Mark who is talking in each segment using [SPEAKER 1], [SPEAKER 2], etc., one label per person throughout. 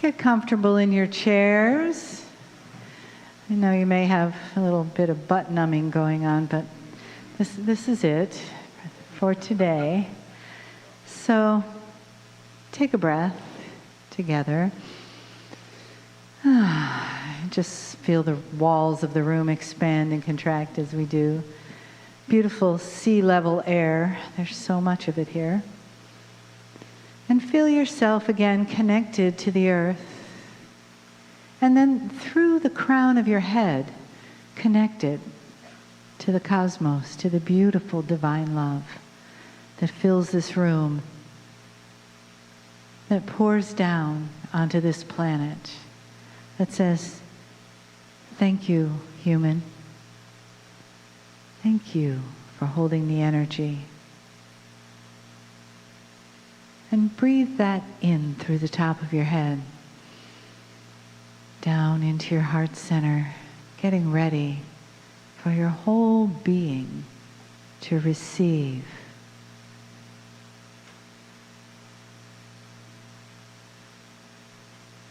[SPEAKER 1] Get comfortable in your chairs. I know you may have a little bit of butt numbing going on, but this is it for today. So take a breath together. Just feel the walls of the room expand and contract as we do. Beautiful sea level air. There's so much of it here. And feel yourself again connected to the earth. And then through the crown of your head, connected to the cosmos, to the beautiful divine love that fills this room, that pours down onto this planet, that says, thank you, human. Thank you for holding the energy. And breathe that in through the top of your head, down into your heart center, getting ready for your whole being to receive.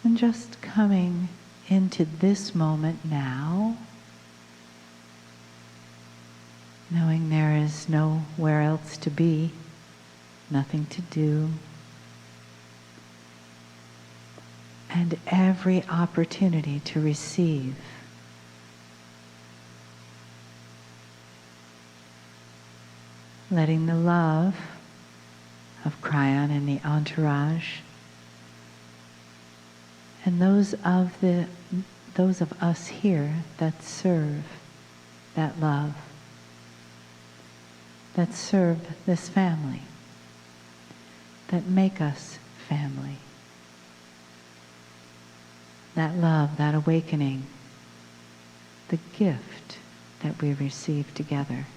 [SPEAKER 1] And just coming into this moment now, knowing there is nowhere else to be, nothing to do, and every opportunity to receive. Letting the love of Kryon and the entourage and those of us here that serve that love, that serve this family, that make us family. That love, that awakening, the gift that we receive together,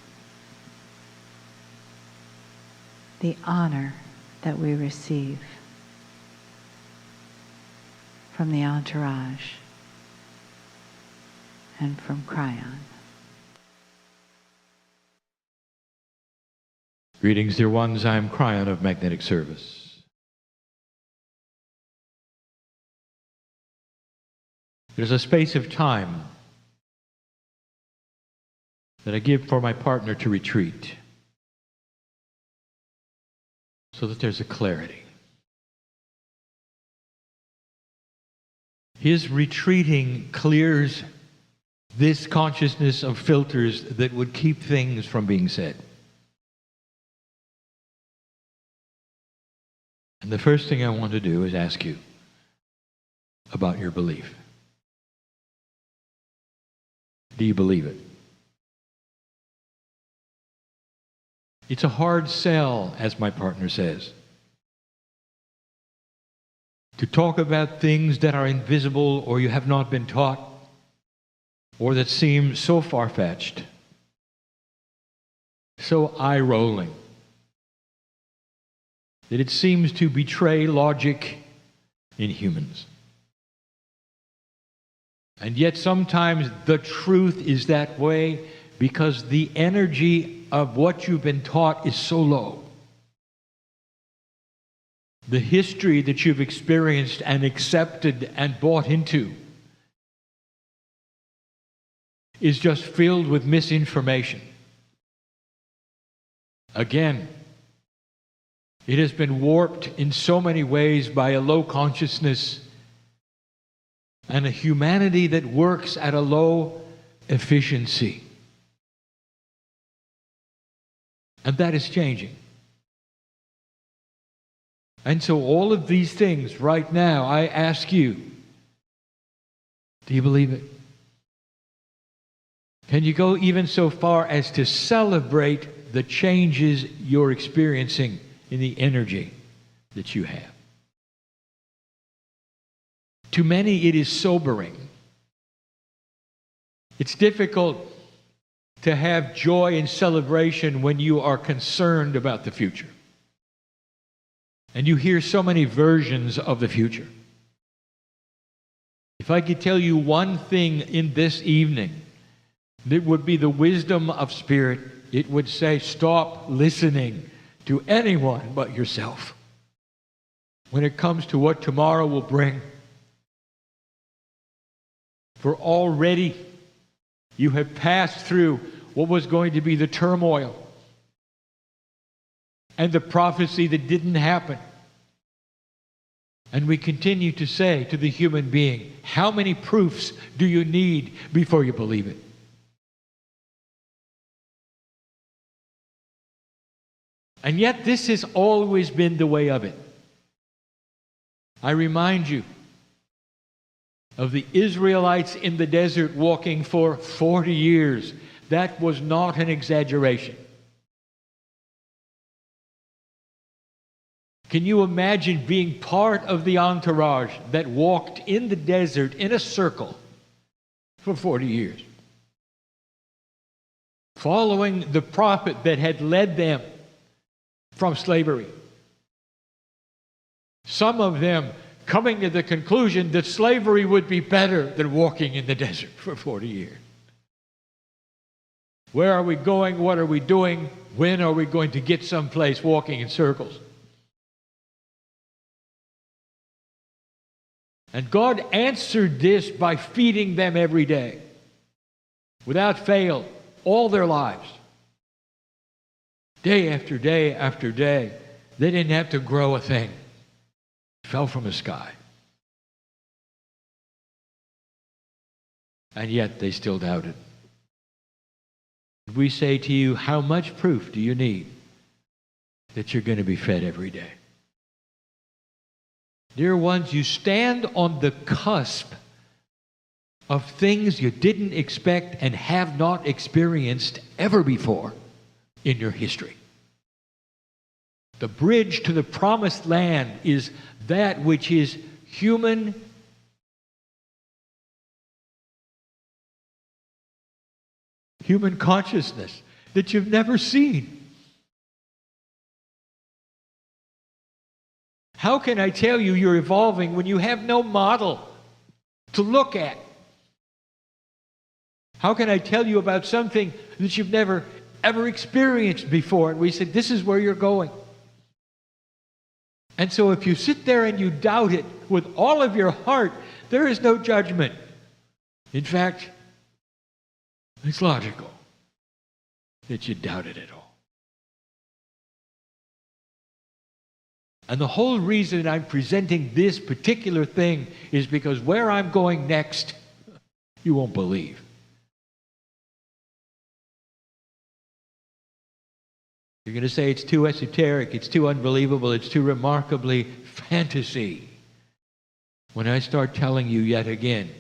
[SPEAKER 1] the honor that we receive from the entourage and from Kryon.
[SPEAKER 2] Greetings, dear ones. I'm Kryon of Magnetic Service. There's a space of time that I give for my partner to retreat so that there's a clarity. His retreating clears this consciousness of filters that would keep things from being said. And the first thing I want to do is ask you about your belief. Do you believe it? It's a hard sell, as my partner says, to talk about things that are invisible or you have not been taught or that seem so far-fetched, so eye-rolling, that it seems to betray logic in humans. And yet sometimes the truth is that way because the energy of what you've been taught is so low. The history that you've experienced and accepted and bought into is just filled with misinformation. Again, it has been warped in so many ways by a low consciousness and a humanity that works at a low efficiency. And that is changing. And so all of these things right now, I ask you, do you believe it? Can you go even so far as to celebrate the changes you're experiencing in the energy that you have? To many, it is sobering. It's difficult to have joy and celebration when you are concerned about the future. And you hear so many versions of the future. If I could tell you one thing in this evening, that would be the wisdom of Spirit, it would say, stop listening to anyone but yourself. When it comes to what tomorrow will bring, For already you have passed through what was going to be the turmoil and the prophecy that didn't happen. And we continue to say to the human being, how many proofs do you need before you believe it? And yet this has always been the way of it. I remind you of the Israelites in the desert walking for 40 years. That was not an exaggeration. Can you imagine being part of the entourage that walked in the desert in a circle for 40 years? Following the prophet that had led them from slavery. Some of them coming to the conclusion that slavery would be better than walking in the desert for 40 years. Where are we going? What are we doing? When are we going to get someplace walking in circles? And God answered this by feeding them every day, without fail, all their lives. Day after day after day. They didn't have to grow a thing. It fell from the sky. And yet they still doubted. We say to you, how much proof do you need that you're going to be fed every day? Dear ones, you stand on the cusp of things you didn't expect and have not experienced ever before in your history. The bridge to the promised land is that which is human consciousness that you've never seen. How can I tell you you're evolving when you have no model to look at? How can I tell you about something that you've never ever experienced before? And we said, this is where you're going. And so if you sit there and you doubt it with all of your heart, there is no judgment. In fact, it's logical that you doubt it at all. And the whole reason I'm presenting this particular thing is because where I'm going next, you won't believe. You're going to say it's too esoteric, it's too unbelievable, it's too remarkably fantasy. When I start telling you yet again,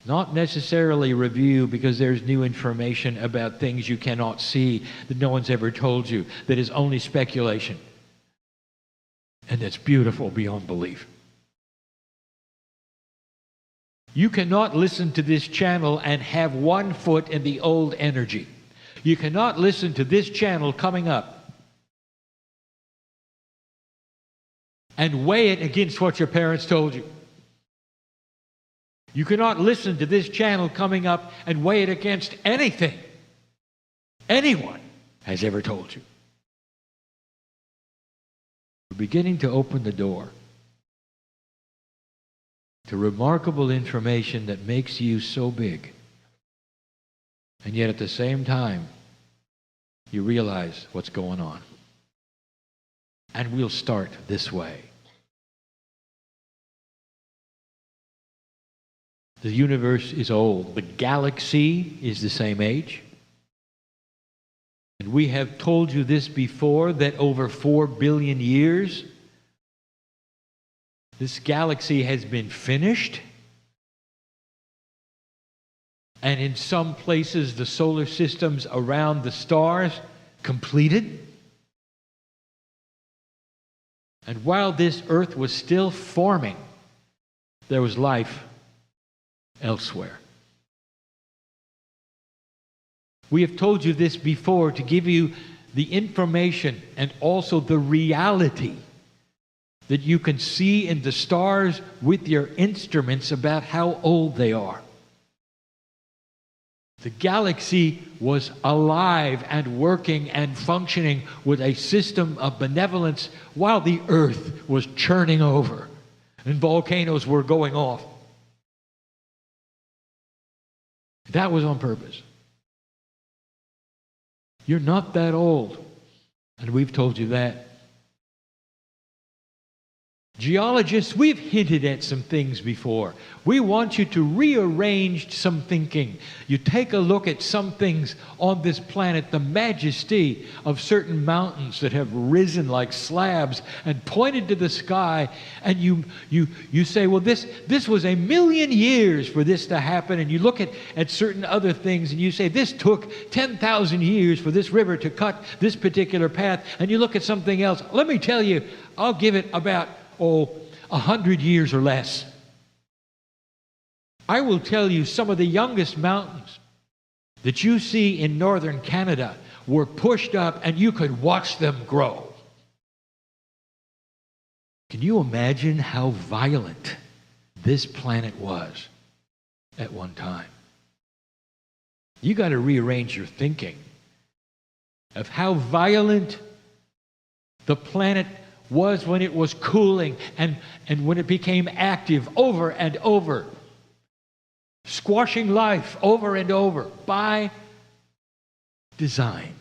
[SPEAKER 2] not necessarily review because there's new information about things you cannot see that no one's ever told you, that is only speculation. And that's beautiful beyond belief. You cannot listen to this channel and have one foot in the old energy. You cannot listen to this channel coming up and weigh it against what your parents told you. You cannot listen to this channel coming up and weigh it against anything anyone has ever told you. We're beginning to open the door to remarkable information that makes you so big. And yet at the same time, you realize what's going on. And we'll start this way. The universe is old. The galaxy is the same age. And we have told you this before, that over 4 billion years, this galaxy has been finished. And in some places, the solar systems around the stars completed. And while this earth was still forming, there was life elsewhere. We have told you this before to give you the information and also the reality that you can see in the stars with your instruments about how old they are. The galaxy was alive and working and functioning with a system of benevolence while the earth was churning over and volcanoes were going off. That was on purpose. You're not that old, and we've told you that. Geologists, we've hinted at some things before. We want you to rearrange some thinking. You take a look at some things on this planet, the majesty of certain mountains that have risen like slabs and pointed to the sky, and you say, well, this was 1,000,000 years for this to happen, and you look at certain other things and you say, this took 10,000 years for this river to cut this particular path, and you look at something else. Let me tell you, I'll give it about 100 years or less. I will tell you, some of the youngest mountains that you see in northern Canada were pushed up and you could watch them grow. Can you imagine how violent this planet was at one time? You got to rearrange your thinking of how violent the planet was when it was cooling and when it became active over and over, squashing life over and over by design.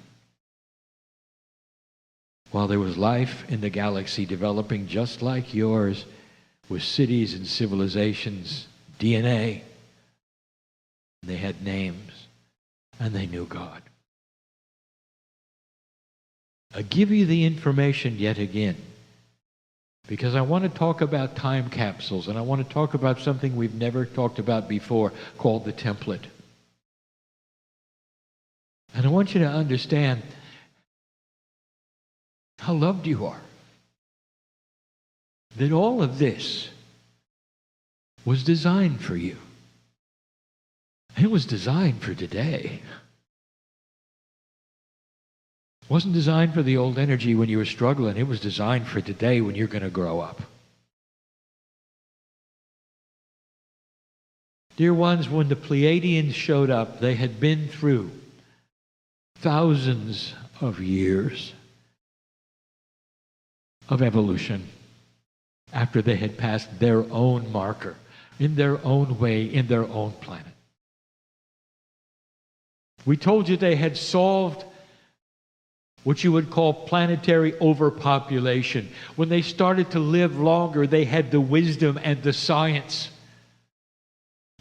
[SPEAKER 2] While there was life in the galaxy developing just like yours, with cities and civilizations, DNA, they had names, and they knew God. I give you the information yet again, because I want to talk about time capsules, and I want to talk about something we've never talked about before called the template. And I want you to understand how loved you are. That all of this was designed for you. It was designed for today. It wasn't designed for the old energy when you were struggling. It was designed for today when you're going to grow up. Dear ones, when the Pleiadians showed up, they had been through thousands of years of evolution after they had passed their own marker, in their own way, in their own planet. We told you they had solved what you would call planetary overpopulation. When they started to live longer, they had the wisdom and the science.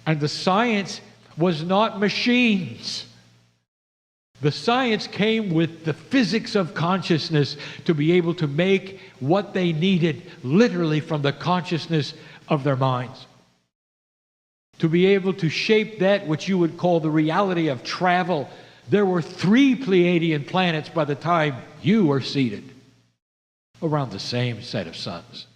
[SPEAKER 2] And the science was not machines. The science came with the physics of consciousness to be able to make what they needed literally from the consciousness of their minds. To be able to shape that which you would call the reality of travel. There were 3 Pleiadian planets by the time you were seated around the same set of suns.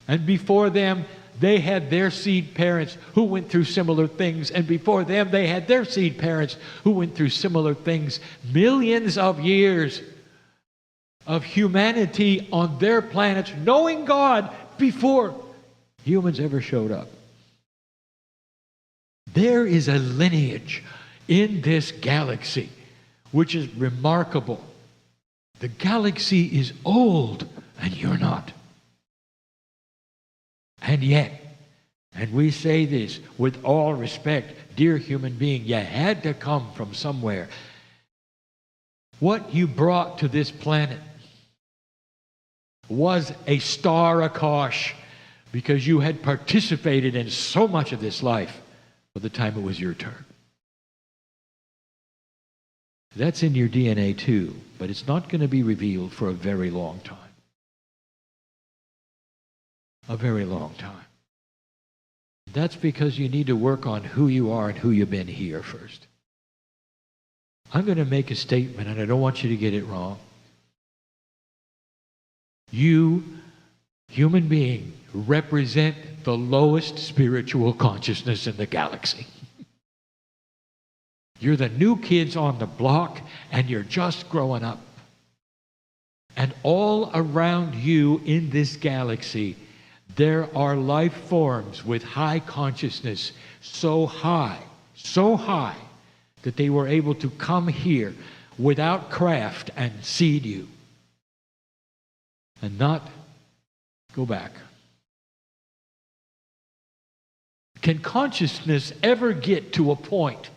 [SPEAKER 2] And before them, they had their seed parents who went through similar things. And before them, they had their seed parents who went through similar things. Millions of years of humanity on their planets, knowing God before humans ever showed up. There is a lineage in this galaxy which is remarkable. The galaxy is old and you're not. And yet, and we say this with all respect, dear human being, you had to come from somewhere. What you brought to this planet was a star Akash, because you had participated in so much of this life by the time it was your turn. That's in your DNA too, but it's not going to be revealed for a very long time. A very long time. That's because you need to work on who you are and who you've been here first. I'm going to make a statement, and I don't want you to get it wrong. You, human being, represent the lowest spiritual consciousness in the galaxy. You're the new kids on the block, and you're just growing up. And all around you in this galaxy, there are life forms with high consciousness, so high, that they were able to come here without craft and seed you. And not go back. Can consciousness ever get to a point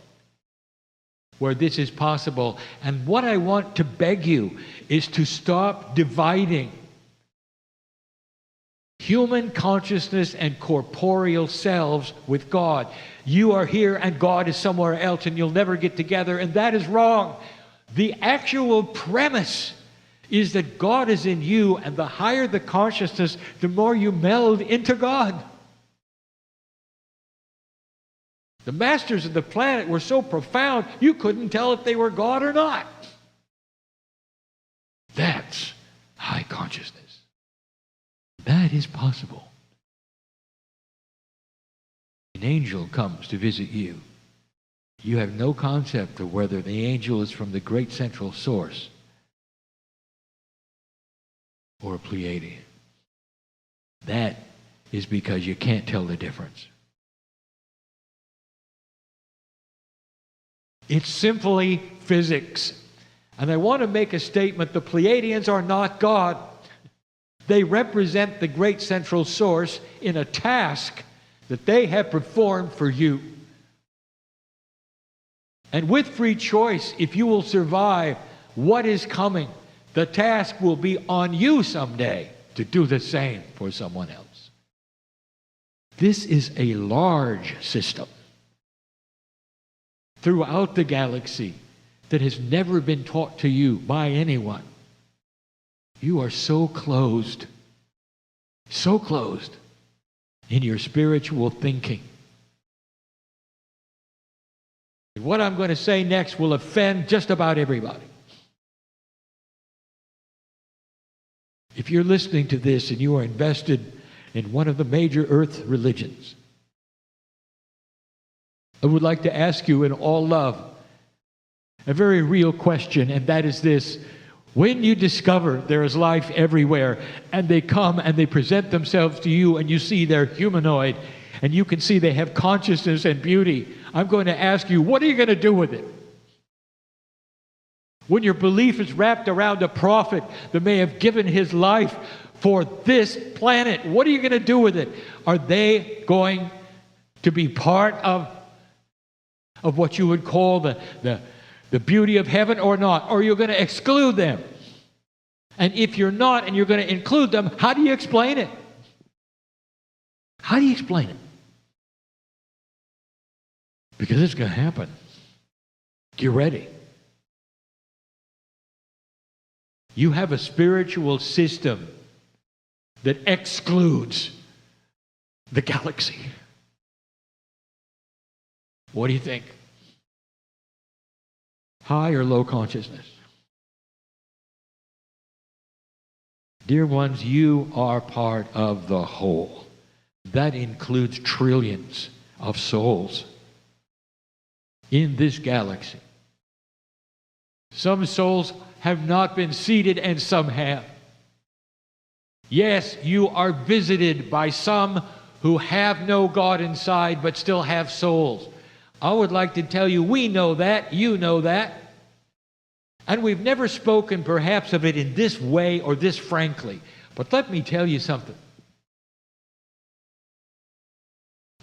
[SPEAKER 2] where this is possible? And what I want to beg you is to stop dividing human consciousness and corporeal selves with God. You are here and God is somewhere else, and you'll never get together, and that is wrong. The actual premise is that God is in you, and the higher the consciousness, the more you meld into God. The masters of the planet were so profound, you couldn't tell if they were God or not. That's high consciousness. That is possible. An angel comes to visit you. You have no concept of whether the angel is from the great central source or a Pleiadian. That is because you can't tell the difference. It's simply physics. And I want to make a statement. The Pleiadians are not God. They represent the great central source in a task that they have performed for you. And with free choice, if you will survive what is coming, the task will be on you someday to do the same for someone else. This is a large system throughout the galaxy that has never been taught to you by anyone. You are so closed in your spiritual thinking. And what I'm going to say next will offend just about everybody. If you're listening to this and you are invested in one of the major earth religions, I would like to ask you in all love a very real question, and that is this. When you discover there is life everywhere, and they come and they present themselves to you, and you see they're humanoid, and you can see they have consciousness and beauty, I'm going to ask you, what are you going to do with it? When your belief is wrapped around a prophet that may have given his life for this planet, what are you going to do with it? Are they going to be part of what you would call the beauty of heaven or not? Or are you going to exclude them? And if you're not and you're going to include them, how do you explain it? How do you explain it? Because it's going to happen. Get ready. You have a spiritual system that excludes the galaxy. What do you think? High or low consciousness? Dear ones, you are part of the whole. That includes trillions of souls in this galaxy. Some souls have not been seated and some have. Yes, you are visited by some who have no God inside but still have souls. I would like to tell you, we know that, you know that. And we've never spoken perhaps of it in this way or this frankly. But let me tell you something.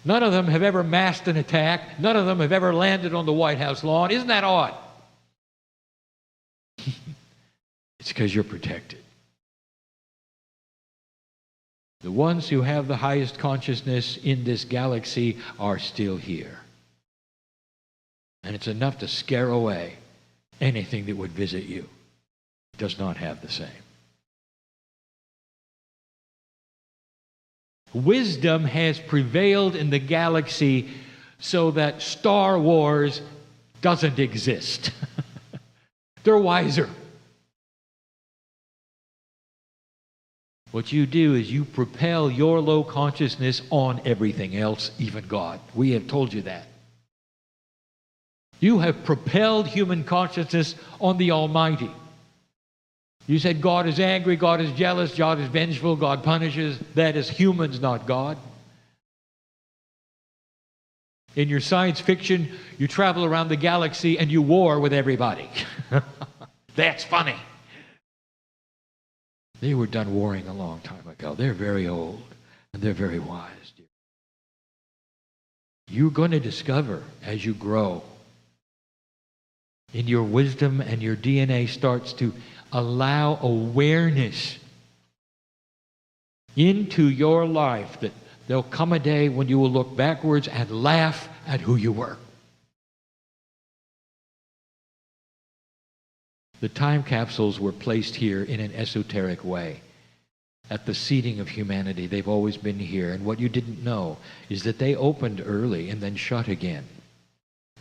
[SPEAKER 2] None of them have ever masked an attack. None of them have ever landed on the White House lawn. Isn't that odd? It's because you're protected. The ones who have the highest consciousness in this galaxy are still here. And it's enough to scare away anything that would visit you. It does not have the same. Wisdom has prevailed in the galaxy so that Star Wars doesn't exist. They're wiser. What you do is you propel your low consciousness on everything else, even God. We have told you that. You have propelled human consciousness on the Almighty. You said God is angry, God is jealous, God is vengeful, God punishes. That is humans, not God. In your science fiction, you travel around the galaxy and you war with everybody. That's funny. They were done warring a long time ago. They're very old and they're very wise. you're going to discover as you grow in your wisdom and your DNA starts to allow awareness into your life, that there'll come a day when you will look backwards and laugh at who you were. The time capsules were placed here in an esoteric way. At the seeding of humanity, they've always been here. And what you didn't know is that they opened early and then shut again,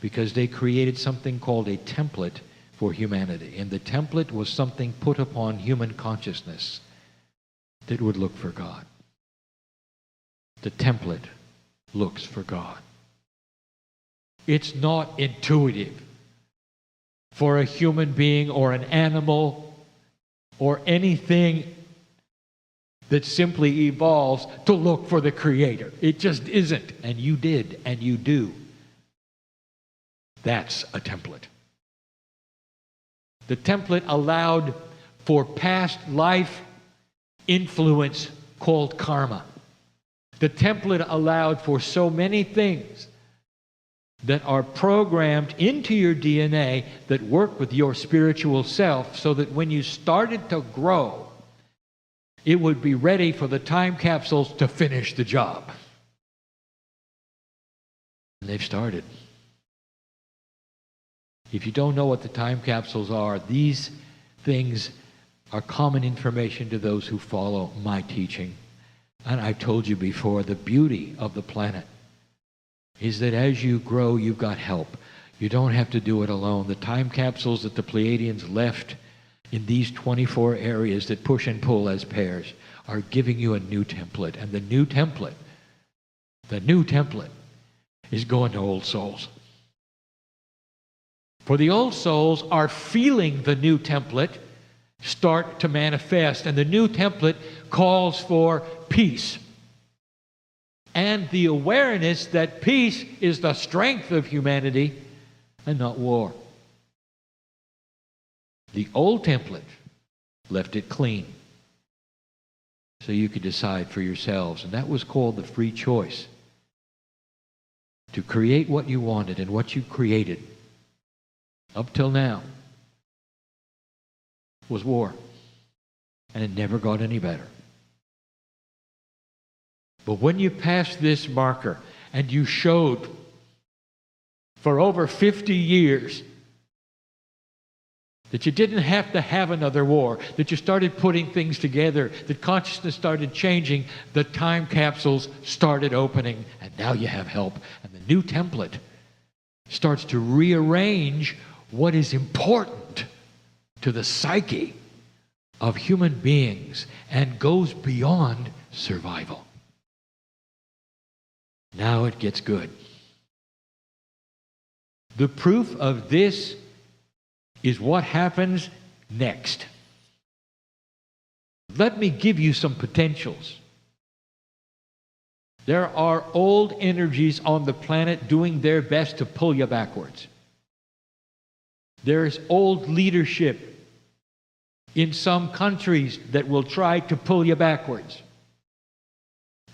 [SPEAKER 2] because they created something called a template for humanity. And the template was something put upon human consciousness that would look for God. The template looks for God. It's not intuitive for a human being or an animal or anything that simply evolves to look for the Creator. It just isn't. And you did, and you do. That's a template. The template allowed for past life influence called karma. The template allowed for so many things that are programmed into your DNA that work with your spiritual self, so that when you started to grow, it would be ready for the time capsules to finish the job. And they've started. If you don't know what the time capsules are, these things are common information to those who follow my teaching. And I've told you before, the beauty of the planet is that as you grow, you've got help. You don't have to do it alone. The time capsules that the Pleiadians left in these 24 areas that push and pull as pairs are giving you a new template. And the new template is going to old souls. For the old souls are feeling the new template start to manifest. And the new template calls for peace. And the awareness that peace is the strength of humanity and not war. The old template left it clean, so you could decide for yourselves. And that was called the free choice. To create what you wanted, and what you created up till now was war. And it never got any better. But when you passed this marker and you showed for over 50 years that you didn't have to have another war, that you started putting things together, that consciousness started changing, the time capsules started opening, and now you have help. And the new template starts to rearrange what is important to the psyche of human beings and goes beyond survival. Now it gets good. The proof of this is what happens next. Let me give you some potentials. There are old energies on the planet doing their best to pull you backwards. There's old leadership in some countries that will try to pull you backwards.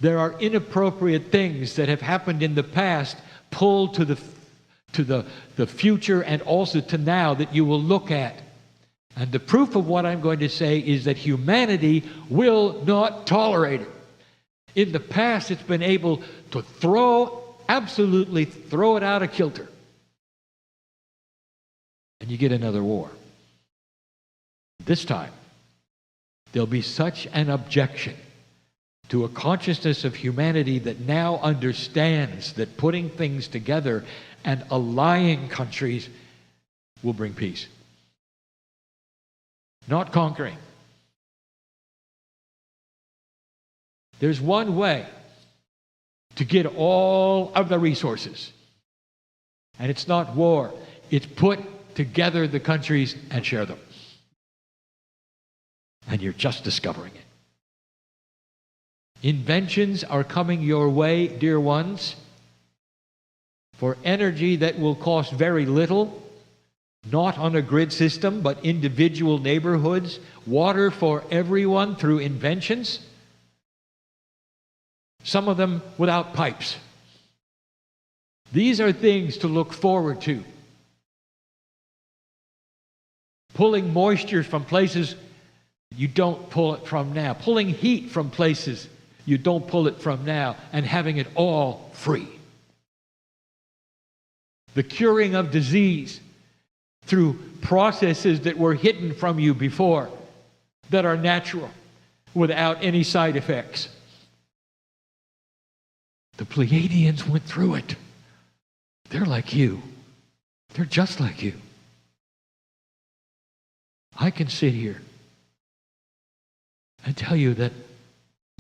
[SPEAKER 2] There are inappropriate things that have happened in the past pulled to the future and also to now that you will look at. And the proof of what I'm going to say is that humanity will not tolerate it. In the past, it's been able to absolutely throw it out of kilter. And you get another war. This time, there'll be such an objection to a consciousness of humanity that now understands that putting things together and allying countries will bring peace. Not conquering. There's one way to get all of the resources. And it's not war. It's put together the countries and share them. And you're just discovering it. Inventions are coming your way, dear ones, for energy that will cost very little, not on a grid system, but individual neighborhoods, water for everyone through inventions, some of them without pipes. These are things to look forward to. Pulling moisture from places you don't pull it from now. Pulling heat from places you don't pull it from now. And having it all free. The curing of disease through processes that were hidden from you before, that are natural, without any side effects. The Pleiadians went through it. They're like you. They're just like you. I can sit here and tell you that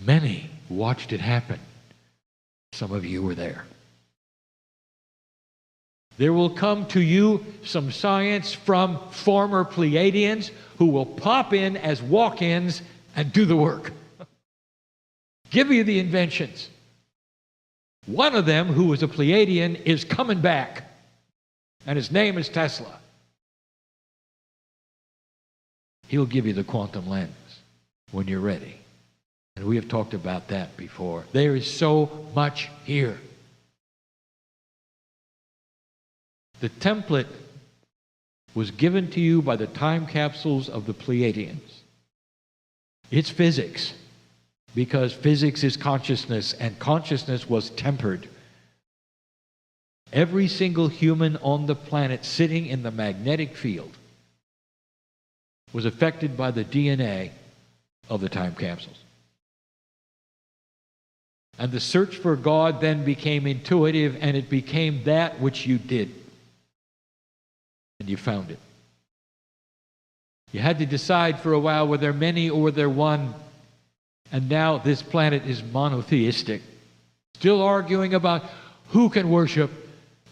[SPEAKER 2] many watched it happen. Some of you were there. There will come to you some science from former Pleiadians who will pop in as walk-ins and do the work. Give you the inventions. One of them, who was a Pleiadian, is coming back, and his name is Tesla. He'll give you the quantum lens when you're ready. And we have talked about that before. There is so much here. The template was given to you by the time capsules of the Pleiadians. It's physics, because physics is consciousness, and consciousness was tempered. Every single human on the planet sitting in the magnetic field was affected by the DNA of the time capsules. And the search for God then became intuitive, and it became that which you did. And you found it. You had to decide for a while, were there many or were there one? And now this planet is monotheistic. Still arguing about who can worship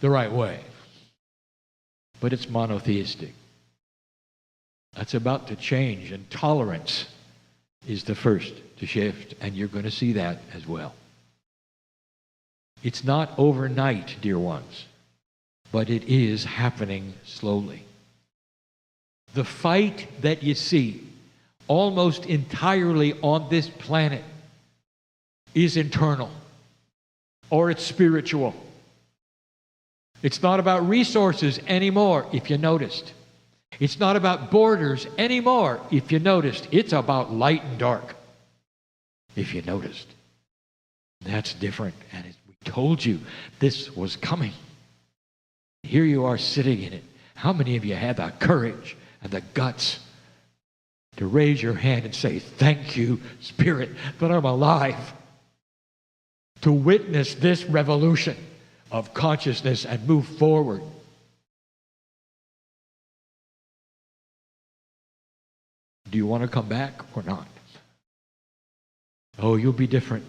[SPEAKER 2] the right way. But it's monotheistic. That's about to change, and tolerance is the first to shift, and you're going to see that as well. It's not overnight, dear ones, but it is happening slowly. The fight that you see almost entirely on this planet is internal, or it's spiritual. It's not about resources anymore, if you noticed. It's not about borders anymore, if you noticed. It's about light and dark, if you noticed. That's different, and we told you this was coming. Here you are sitting in it. How many of you had the courage and the guts to raise your hand and say, thank you, Spirit, that I'm alive to witness this revolution of consciousness and move forward? Do you want to come back or not? Oh, you'll be different.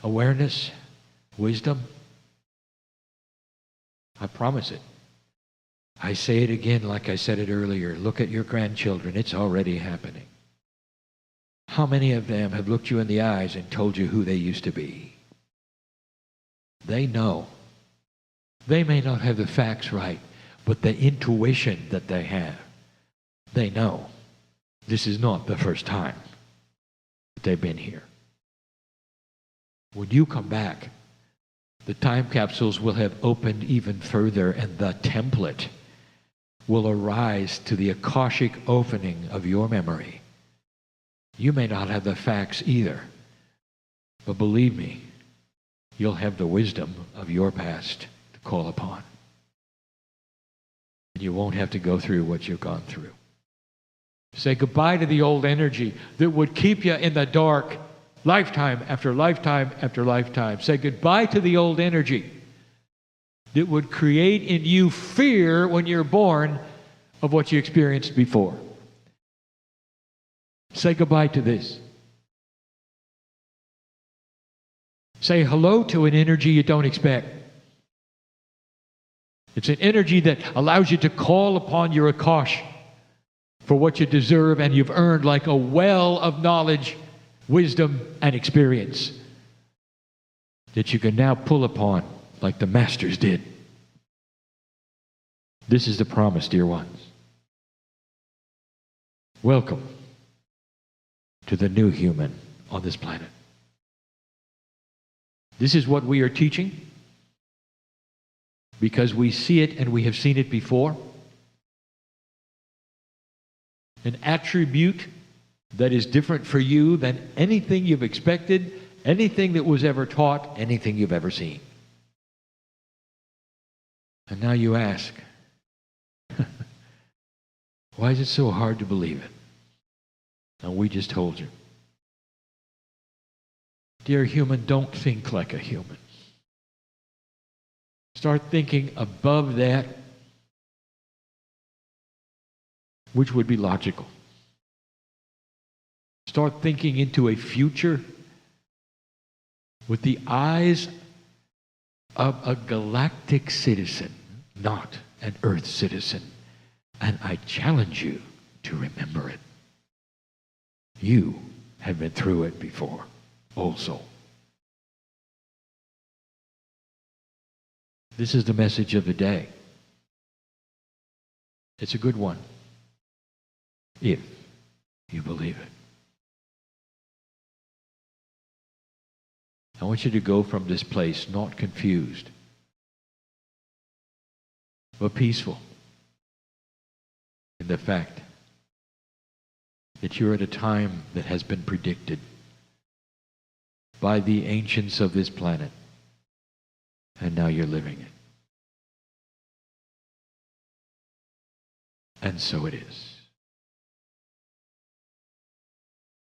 [SPEAKER 2] Awareness, wisdom. I promise it. I say it again like I said it earlier. Look at your grandchildren. It's already happening. How many of them have looked you in the eyes and told you who they used to be? They know. They may not have the facts right, but the intuition that they have, they know. This is not the first time that they've been here. When you come back, the time capsules will have opened even further, and the template will arise to the Akashic opening of your memory. You may not have the facts either, but believe me, you'll have the wisdom of your past to call upon. And you won't have to go through what you've gone through. Say goodbye to the old energy that would keep you in the dark lifetime after lifetime after lifetime. Say goodbye to the old energy that would create in you fear when you're born of what you experienced before. Say goodbye to this. Say hello to an energy you don't expect. It's an energy that allows you to call upon your Akash for what you deserve and you've earned, like a well of knowledge, wisdom, and experience that you can now pull upon like the masters did. This is the promise, dear ones. Welcome to the new human on this planet. This is what we are teaching. because we see it and we have seen it before. An attribute that is different for you than anything you've expected, anything that was ever taught, anything you've ever seen. And now you ask, why is it so hard to believe it? And we just told you. Dear human, don't think like a human. Start thinking above that, which would be logical. Start thinking into a future with the eyes of a galactic citizen, not an earth citizen. And I challenge you to remember it. You have been through it before also. This is the message of the day. It's a good one, if you believe it. I want you to go from this place not confused, but peaceful in the fact that you're at a time that has been predicted by the ancients of this planet, and now you're living it. And so it is.